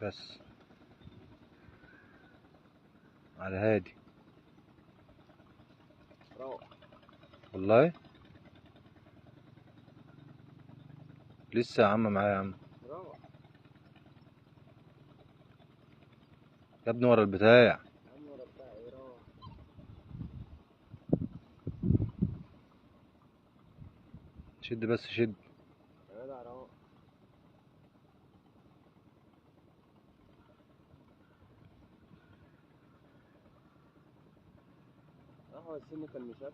بس على هادي روح والله. لسه يا عم معايا يا عم. روح يا ابني ورا البتاع. يا عم ورا بتاع ايه روح. شد بس شد. يا جدع روح. هو السن كان مشاب.